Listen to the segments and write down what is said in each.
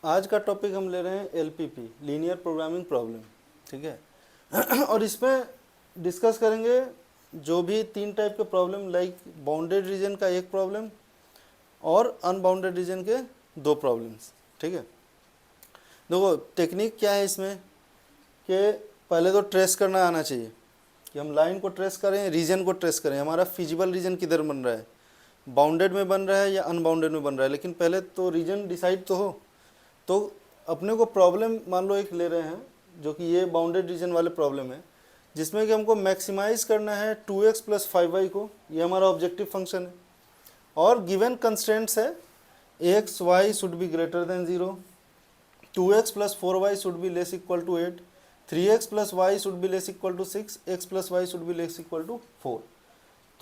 आज का टॉपिक हम ले रहे हैं LPP, लीनियर प्रोग्रामिंग प्रॉब्लम, ठीक है। और इसमें डिस्कस करेंगे जो भी 3 टाइप के प्रॉब्लम, लाइक बाउंडेड रीजन का एक प्रॉब्लम और अनबाउंडेड रीजन के 2 प्रॉब्लम्स, ठीक है। देखो टेक्निक क्या है इसमें कि पहले तो ट्रेस करना आना चाहिए कि हम लाइन को ट्रेस करें, रीजन को ट्रेस करें, हमारा फिजिबल रीजन किधर बन रहा है, बाउंडेड में बन रहा है या अनबाउंडेड में बन रहा है। लेकिन पहले तो रीजन डिसाइड तो हो। तो अपने को प्रॉब्लम मान लो एक ले रहे हैं जो कि ये बाउंडेड रीजन वाले प्रॉब्लम है, जिसमें कि हमको मैक्सिमाइज करना है 2x + 5y को, ये हमारा ऑब्जेक्टिव फंक्शन है। और गिवन कंस्ट्रेंट्स है x y should be greater than 0, 2x + 4y should be less equal to 8, 3x + y should be less equal to 6, x + y should be less equal to 4।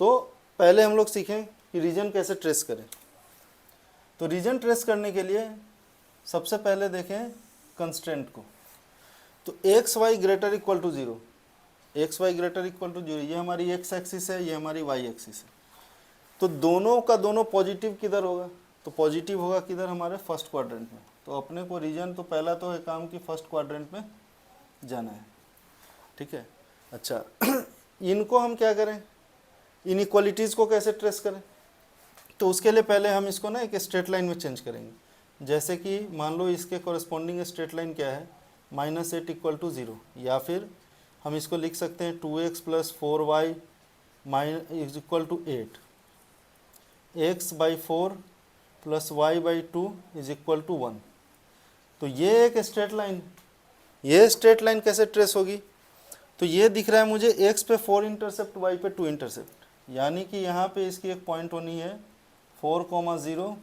तो पहले हम लोग सीखें कि reason कैसे ट्रेस करें। तो रीजन ट्रेस करने के लिए सबसे पहले देखें कंस्ट्रेंट को। तो x y greater equal to 0, x y greater equal to 0, ये हमारी एक्स एक्सिस है, ये हमारी वाई एक्सिस है। तो दोनों का दोनों पॉजिटिव किधर होगा, तो पॉजिटिव होगा किधर, हमारे फर्स्ट क्वाड्रेंट में। तो अपने को रीजन तो पहला तो है काम कि फर्स्ट क्वाड्रेंट में जाना है, ठीक है। अच्छा इनको हम क्या करें, इनइक्वालिटीज़ को कैसे ट्रेस करें। तो उसके लिए पहले हम इसको ना एक स्ट्रेट लाइन में चेंज करेंगे। जैसे कि मान लो इसके कॉरेस्पॉन्डिंग स्ट्रेट लाइन क्या है, -8 इक्वल टू 0, या फिर हम इसको लिख सकते हैं 2x + 4y equal to 8, x/4 + y/2 equal to 1। तो ये एक स्ट्रेट लाइन, ये स्ट्रेट लाइन कैसे ट्रेस होगी, तो ये दिख रहा है मुझे x पे 4 इंटरसेप्ट, y पे 2 इंटरसेप्ट, यानी कि यहाँ पे इसकी एक पॉइंट होनी है 4,0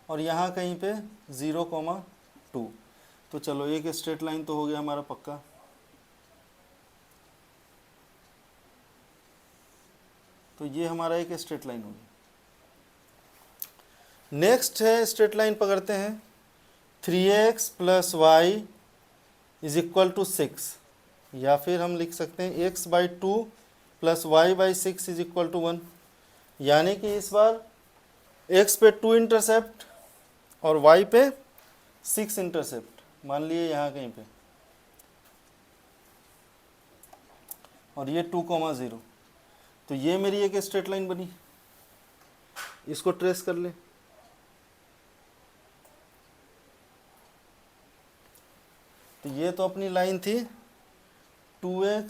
और यहाँ कहीं पे 0,2। तो चलो एक स्ट्रेट लाइन तो हो गया हमारा पक्का। तो ये हमारा एक स्ट्रेट लाइन होगी। नेक्स्ट है स्ट्रेट लाइन पकड़ते हैं 3x + y इक्वल टू 6, या फिर हम लिख सकते हैं x/2 + y/6 इक्वल टू 1, यानी कि इस बार x पे 2 इंटरसेप्ट और y पे 6 इंटरसेप्ट, मान लिए यहाँ कहीं पे, और ये 2,0। तो ये मेरी एक स्ट्रेट लाइन बनी, इसको ट्रेस कर ले। तो ये तो अपनी लाइन थी 2x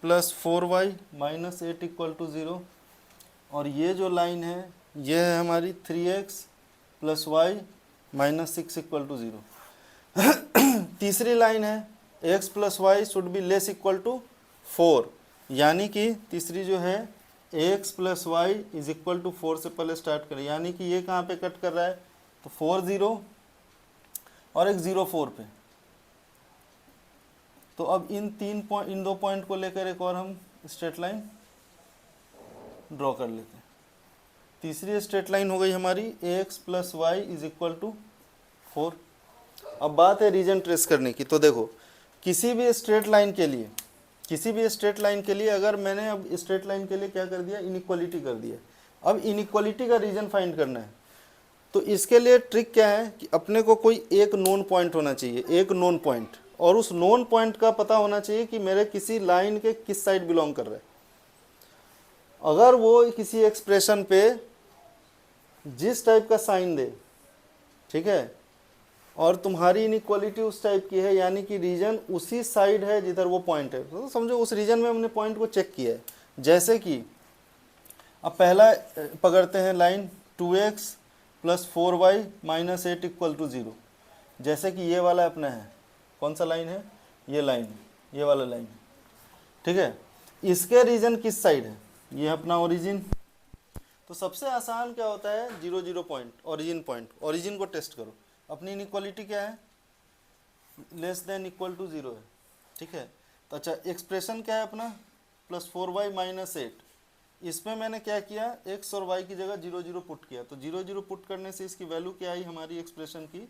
+ 4y -8 इक्वल टू 0, और ये जो लाइन है ये है हमारी 3x + y -6 इक्वल टू 0। तीसरी लाइन है x + y should be less equal to 4, यानी कि तीसरी जो है x + y इक्वल टू 4 से पहले स्टार्ट करें, यानी कि ये कहाँ पे कट कर रहा है, तो 4 0 और एक 0 4 पे। तो अब इन 2 पॉइंट को लेकर एक और हम स्ट्रेट लाइन ड्रॉ कर लेते हैं। तीसरी स्ट्रेट लाइन हो गई हमारी x + y इक्वल टू 4। अब बात है रीजन ट्रेस करने की। तो देखो किसी भी स्ट्रेट लाइन के लिए अगर मैंने अब स्ट्रेट लाइन के लिए क्या कर दिया, इनइक्वालिटी कर दिया। अब इनइक्वालिटी का रीजन फाइंड करना है। तो इसके लिए ट्रिक क्या है कि अपने को कोई एक नोन पॉइंट होना चाहिए, एक नोन पॉइंट, और उस नोन पॉइंट का पता होना चाहिए कि मेरे किसी लाइन के किस साइड बिलोंग कर रहा है। अगर वो किसी एक्सप्रेशन पे जिस टाइप का साइन दे, ठीक है, और तुम्हारी इनइक्वालिटी उस टाइप की है, यानी कि रीजन उसी साइड है जिधर वो पॉइंट है, तो समझो उस रीजन में हमने पॉइंट को चेक किया है। जैसे कि अब पहला पकड़ते हैं line 2x + 4y -8 equal to 0। जैसे कि ये वाला अपना है, कौन सा लाइन है, ये लाइन है, ये वाला लाइन है, ठीक है। इसके रीजन किस साइड है, ये अपना ओरिजिन। तो सबसे आसान क्या होता है, 0 0 पॉइंट, ओरिजिन पॉइंट, ओरिजिन को टेस्ट करो। अपनी इनइक्वालिटी क्या है, लेस देन इक्वल टू 0 है, ठीक है। तो अच्छा एक्सप्रेशन क्या है अपना, +4y -8, इसमें मैंने क्या किया, x और y की जगह 0 0 पुट किया। तो 0 0 पुट करने से इसकी वैल्यू क्या आई हमारी एक्सप्रेशन की,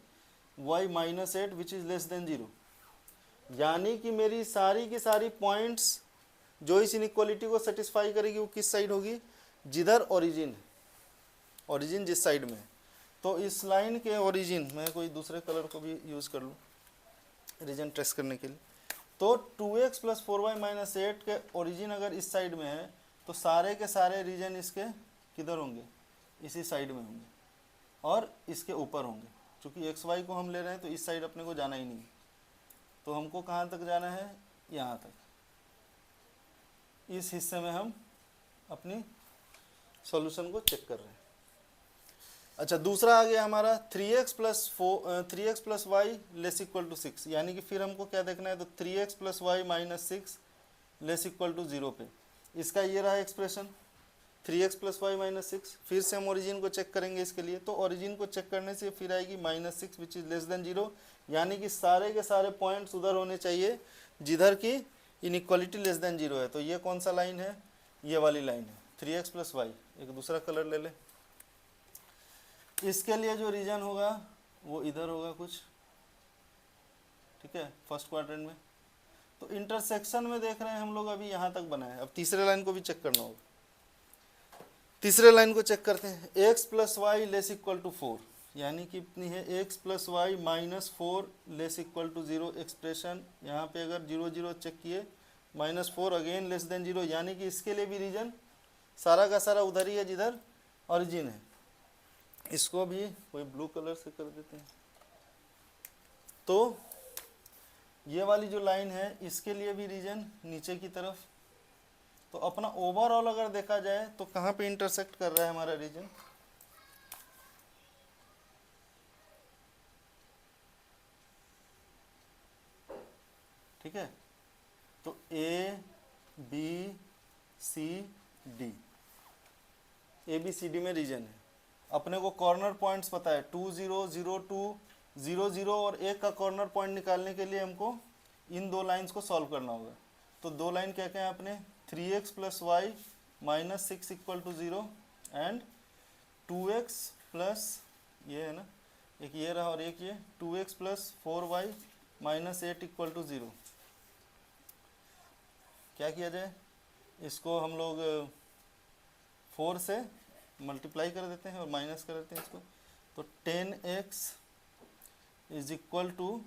y -8 which is less than 0, यानी कि मेरी सारी की सारी पॉइंट्स जो इस इनइक्वालिटी को सेटिस्फाई करेगी वो किस साइड होगी, जिधर ओरिजिन है, ओरिजिन जिस साइड में है। तो इस लाइन के ओरिजिन, मैं कोई दूसरे कलर को भी यूज़ कर लूँ रीजन ट्रेस करने के लिए, तो 2x प्लस 4y माइनस 8 के ओरिजिन अगर इस साइड में है तो सारे के सारे रीजन इसके किधर होंगे, इसी साइड में होंगे और इसके ऊपर होंगे। क्योंकि एक्स वाई को हम ले रहे हैं तो इस साइड अपने को जाना ही नहीं, तो हमको कहाँ तक जाना है, यहाँ तक। इस हिस्से में हम अपनी सॉल्यूशन को चेक कर रहे हैं। अच्छा, दूसरा आ गया हमारा 3x plus y less equal to 6, यानी कि फिर हमको क्या देखना है, तो 3x plus y minus 6 less equal to 0 पे इसका ये रहा expression 3x plus y minus 6। फिर से हम ओरिजिन को चेक करेंगे इसके लिए, तो ओरिजिन को चेक करने से फिर आएगी -6 विच इज लेस देन 0, यानी कि सारे के सारे पॉइंट्स उधर होने चाहिए जिधर की इनइक्वालिटी लेस देन 0 है। तो ये कौन सा लाइन है, ये वाली लाइन है 3x प्लस वाई। एक दूसरा कलर ले ले, इसके लिए जो रीजन होगा वो इधर होगा कुछ, ठीक है, फर्स्ट क्वाड्रेंट में। तो इंटरसेक्शन में देख रहे हैं हम लोग अभी यहाँ तक बना है। अब तीसरे लाइन को भी चेक करना होगा। तीसरे लाइन को चेक करते हैं, x plus y less equal to 4, यानी कि इतनी है x plus y minus 4 less equal to 0 expression. यहाँ पे अगर 0 0 चेक किए, -4 अगेन लेस देन 0, यानी कि इसके लिए भी रीजन सारा का सारा उधर ही है जिधर ओरिजिन है। इसको भी कोई ब्लू कलर से कर देते हैं। तो ये वाली जो लाइन है इसके लिए भी रीजन नीचे की तरफ। तो अपना ओवरऑल अगर देखा जाए तो कहाँ पे इंटरसेक्ट कर रहा है हमारा रीजन, ठीक है। तो A B C D, A B C D में रीजन है। अपने को कॉर्नर पॉइंट्स पता है 2 0 0 2 0 0, और एक का कॉर्नर पॉइंट निकालने के लिए हमको इन दो लाइंस को सॉल्व करना होगा। तो दो लाइन क्या क्या है अपने, 3x plus y minus 6 equal to 0 and 2x plus, ये है ना, एक ये रहा और एक ये 2x plus 4y minus 8 equal to 0। क्या किया जाए, इसको हम लोग 4 से मल्टीप्लाई कर देते हैं और माइनस कर देते हैं इसको। तो 10x इज इक्वल टू,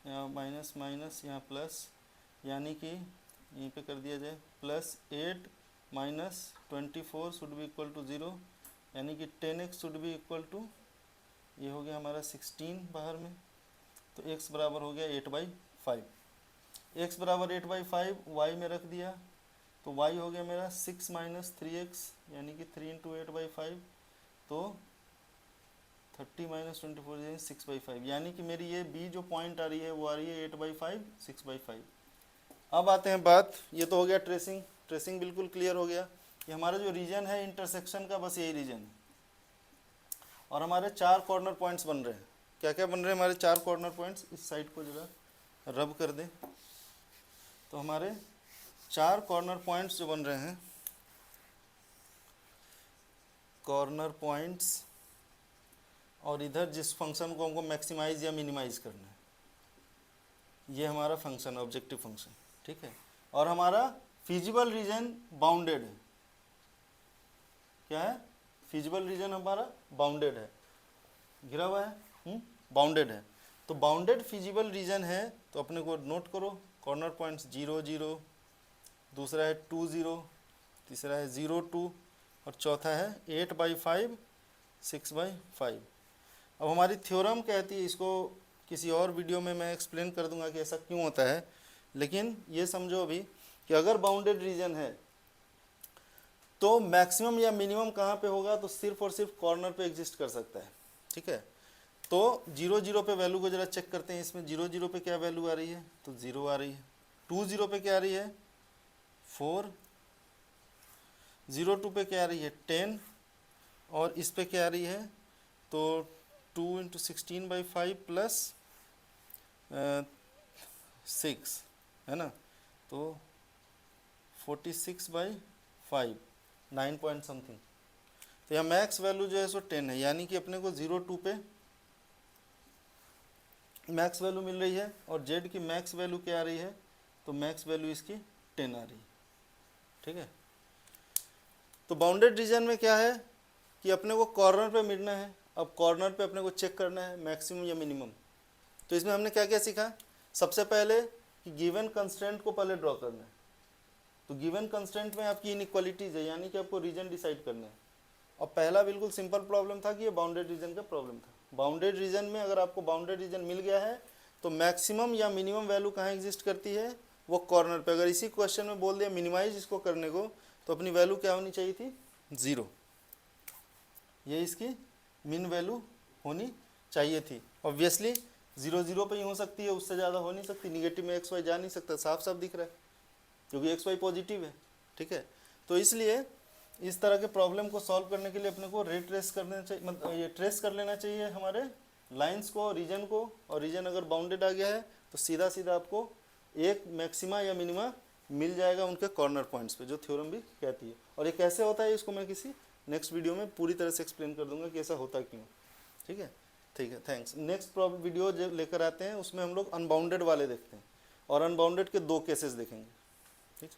यहाँ माइनस माइनस यहाँ प्लस, यानी कि यहीं पे कर दिया जाए plus 8 minus 24 should be equal to 0, यानी कि 10x should be equal to, ये हो गया हमारा 16 बाहर में। तो x बराबर हो गया 8/5, x बराबर 8/5 y में रख दिया, तो y हो गया मेरा 6 माइनस 3x, यानी कि 3 इंटू 8/5, तो 30 माइनस 24 6/5, यानी कि मेरी ये b जो पॉइंट आ रही है वो आ रही है 8/5 6/5। अब आते हैं बात, ये तो हो गया ट्रेसिंग बिल्कुल क्लियर हो गया। ये हमारा जो रीजन है इंटरसेक्शन का, बस यही रीजन है। और हमारे 4 कॉर्नर पॉइंट्स बन रहे हैं। क्या क्या बन रहे हैं हमारे 4 कॉर्नर पॉइंट्स, इस साइड को जरा रब कर दें। तो हमारे 4 कॉर्नर पॉइंट्स जो बन रहे हैं, कॉर्नर पॉइंट्स, और इधर जिस फंक्शन को हमको मैक्सिमाइज या मिनिमाइज करना है, ये हमारा फंक्शन ऑब्जेक्टिव फंक्शन, ठीक है। और हमारा फिजिबल रीजन बाउंडेड है। क्या है, फिजिबल रीजन हमारा बाउंडेड है, घिरा हुआ है, बाउंडेड है। तो बाउंडेड फिजिबल रीजन है, तो अपने को नोट करो, कॉर्नर पॉइंट्स 0 0, दूसरा है 2 0, तीसरा है 0 2, और चौथा है 8/5 6/5। अब हमारी थ्योरम कहती है, इसको किसी और वीडियो में मैं एक्सप्लेन कर दूंगा कि ऐसा क्यों होता है, लेकिन ये समझो अभी कि अगर बाउंडेड रीजन है तो मैक्सिमम या मिनिमम कहाँ पे होगा, तो सिर्फ और सिर्फ कॉर्नर पे एग्जिस्ट कर सकता है, ठीक है। तो 0 0 पे वैल्यू को जरा चेक करते हैं। इसमें 0 0 पे क्या वैल्यू आ रही है, तो 0 आ रही है। 2 0 पे क्या आ रही है, 4, 0 2 पे क्या आ रही है, 10, और इस पे क्या आ रही है, तो 2 इंटू 16/5 प्लस 6 है ना, तो 46/5, 9 पॉइंट समथिंग। तो यहाँ मैक्स वैल्यू जो है सो 10 है, यानी कि अपने को 0 2 पे मैक्स वैल्यू मिल रही है, और जेड की मैक्स वैल्यू क्या आ रही है, तो मैक्स वैल्यू इसकी 10 आ रही है, ठीक है। तो बाउंडेड रीजन में क्या है कि अपने को कॉर्नर पे मिलना है। अब कॉर्नर पे अपने को चेक करना है मैक्सिमम या मिनिमम। तो इसमें हमने क्या क्या सीखा, सबसे पहले कि गिवन कंस्ट्रेंट को पहले ड्रॉ करना है। तो गिवन कंस्ट्रेंट में आपकी इनइक्वालिटीज है, यानी कि आपको रीजन डिसाइड करना है। और पहला बिल्कुल सिंपल प्रॉब्लम था कि ये बाउंडेड रीजन का प्रॉब्लम था। बाउंडेड रीजन में अगर आपको बाउंडेड रीजन मिल गया है तो मैक्सिमम या मिनिमम वैल्यू कहाँ एग्जिस्ट करती है, वो कॉर्नर पे। अगर इसी क्वेश्चन में बोल दिया मिनिमाइज इसको करने को, तो अपनी वैल्यू क्या होनी चाहिए थी, 0। ये इसकी मिन वैल्यू होनी चाहिए थी। ऑब्वियसली 0 0 पे ही हो सकती है, उससे ज़्यादा हो नहीं सकती। निगेटिव में एक्स वाई जा नहीं सकता, साफ साफ दिख रहा है, क्योंकि एक्स वाई पॉजिटिव है। ठीक है, तो इसलिए इस तरह के प्रॉब्लम को सॉल्व करने के लिए अपने को रेट्रेस करना चाहिए, मतलब ये ट्रेस कर लेना चाहिए हमारे लाइंस को, रीजन को। और रीजन अगर बाउंडेड आ गया है तो सीधा सीधा आपको एक मैक्सिमा या मिनिमा मिल जाएगा उनके कॉर्नर पॉइंट्स पे, जो थ्योरम भी कहती है। और ये कैसे होता है इसको मैं किसी नेक्स्ट वीडियो में पूरी तरह से एक्सप्लेन कर दूंगा कि ऐसा होता क्यों। ठीक है, ठीक है, थैंक्स। नेक्स्ट वीडियो जो लेकर आते हैं उसमें हम लोग अनबाउंडेड वाले देखते हैं, और अनबाउंडेड के 2 केसेस देखेंगे। ठीक।